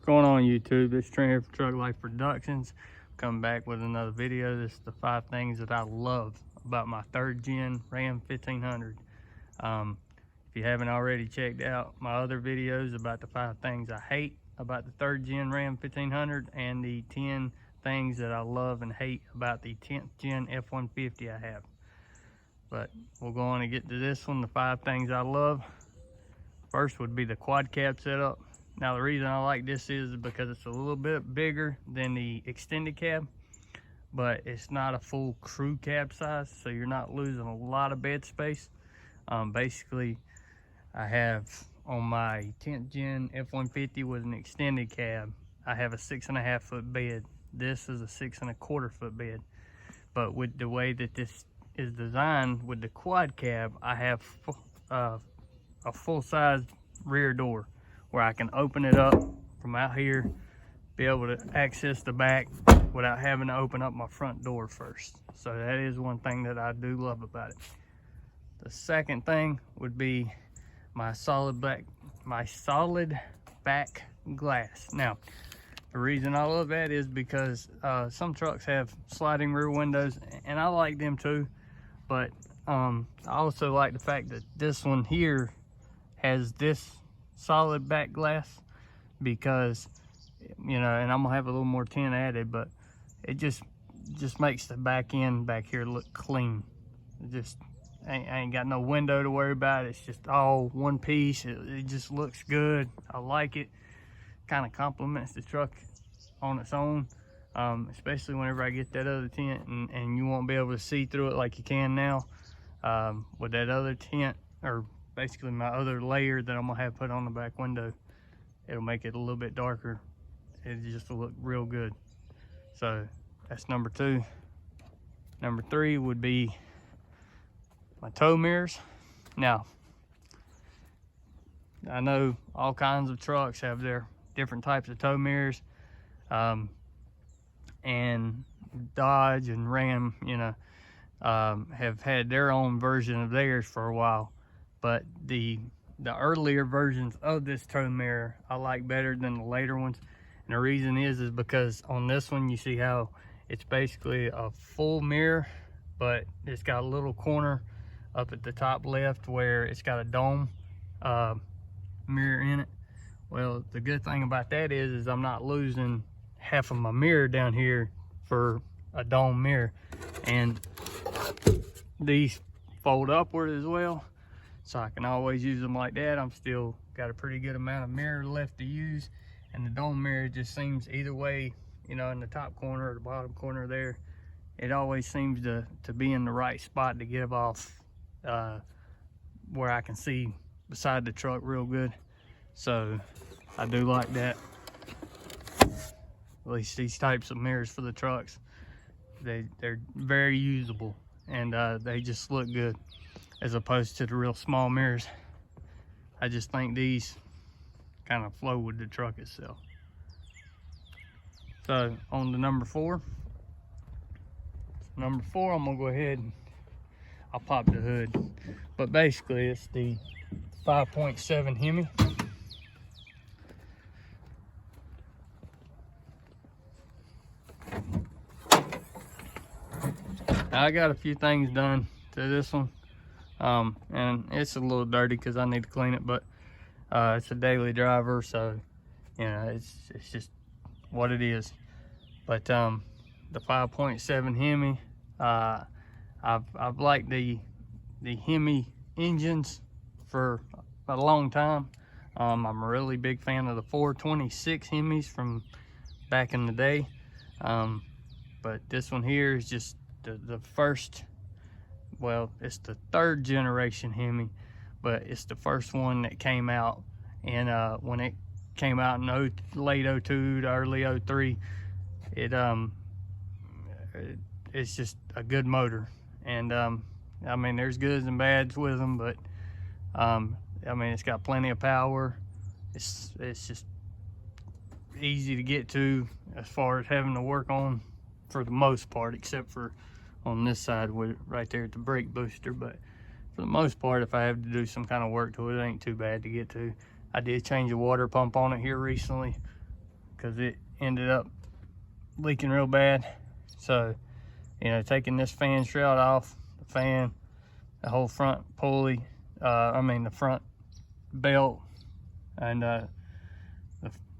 Going on YouTube, this Trent here for Truck Life Productions. Coming back with another video. This is the 5 things that I love about my 3rd gen Ram 1500. If you haven't already checked out my other videos about the 5 things I hate about the 3rd gen Ram 1500 and the 10 things that I love and hate about the 10th gen F-150 I have. But we'll go on and get to this one, the 5 things I love. First would be the quad cab setup. Now the reason I like this is because it's a little bit bigger than the extended cab, but it's not a full crew cab size, so you're not losing a lot of bed space. Basically, I have on my 10th gen F-150 with an extended cab, I have a 6.5 foot bed. This is a 6.25 foot bed. But with the way that this is designed with the quad cab, I have a full-size rear door where I can open it up from out here, be able to access the back without having to open up my front door first. So that is one thing that I do love about it. The second thing would be my solid back glass. Now, the reason I love that is because some trucks have sliding rear windows, and I like them too, but I also like the fact that this one here has this solid back glass, because you know, and I'm gonna have a little more tint added, but it just makes the back end back here look clean. It just I ain't got no window to worry about. It's just all one piece. It just looks good. I like it. Kind of complements the truck on its own, especially whenever I get that other tint and you won't be able to see through it like you can now. With that other tint, or basically my other layer that I'm gonna have put on the back window, it'll make it a little bit darker. It just will look real good. So that's number 2. Number 3 would be my tow mirrors. Now, I know all kinds of trucks have their different types of tow mirrors, and Dodge and Ram, you know, have had their own version of theirs for a while. But the earlier versions of this tow mirror I like better than the later ones. And the reason is because on this one, you see how it's basically a full mirror, but it's got a little corner up at the top left where it's got a dome mirror in it. Well, the good thing about that is I'm not losing half of my mirror down here for a dome mirror. And these fold upward as well, so I can always use them like that. I'm still got a pretty good amount of mirror left to use, and the dome mirror just seems either way, you know, in the top corner or the bottom corner there, it always seems to be in the right spot to give off where I can see beside the truck real good. So I do like that. At least these types of mirrors for the trucks, they're very usable, and they just look good as opposed to the real small mirrors. I just think these kind of flow with the truck itself. So on to number 4. Number 4, I'm gonna go ahead and I'll pop the hood, but basically it's the 5.7 Hemi. I got a few things done to this one, and it's a little dirty because I need to clean it, but it's a daily driver, so you know, it's just what it is. But the 5.7 Hemi, I've liked the Hemi engines for a long time. I'm a really big fan of the 426 Hemis from back in the day, but this one here is just the first, well, it's the 3rd generation Hemi, but it's the first one that came out. And when it came out in late 02 to early 03, it's just a good motor. And I mean, there's goods and bads with them, but I mean, it's got plenty of power. It's just easy to get to as far as having to work on for the most part, except for on this side with right there at the brake booster. But for the most part, if I have to do some kind of work to it, it ain't too bad to get to. I did change a water pump on it here recently, because it ended up leaking real bad. So, you know, taking this fan shroud off, the fan, the whole front pulley, the front belt, and the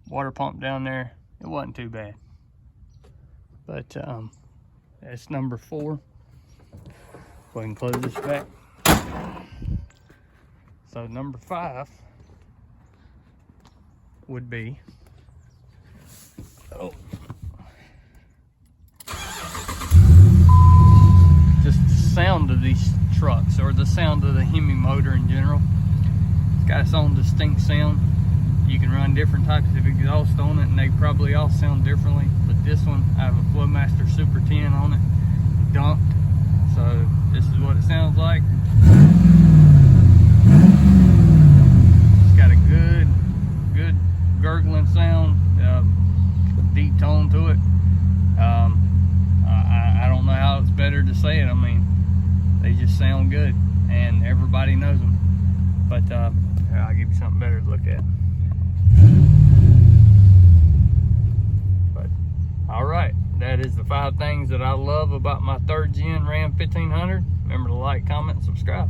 water pump down there, it wasn't too bad. But that's number 4. Go ahead and close this back. So number 5 would be, just the sound of these trucks, or the sound of the Hemi motor in general. It's got its own distinct sound. You can run different types of exhaust on it and they probably all sound differently, but this one, I have a Flowmaster Super 10 on it, dumped, so this is what it sounds like. It's got a good gurgling sound, deep tone to it. I don't know how it's better to say it. I mean, they just sound good and everybody knows them. But I'll give you something better to look at. But all right, that is the 5 things that I love about my 3rd gen Ram 1500. Remember to like, comment, and subscribe.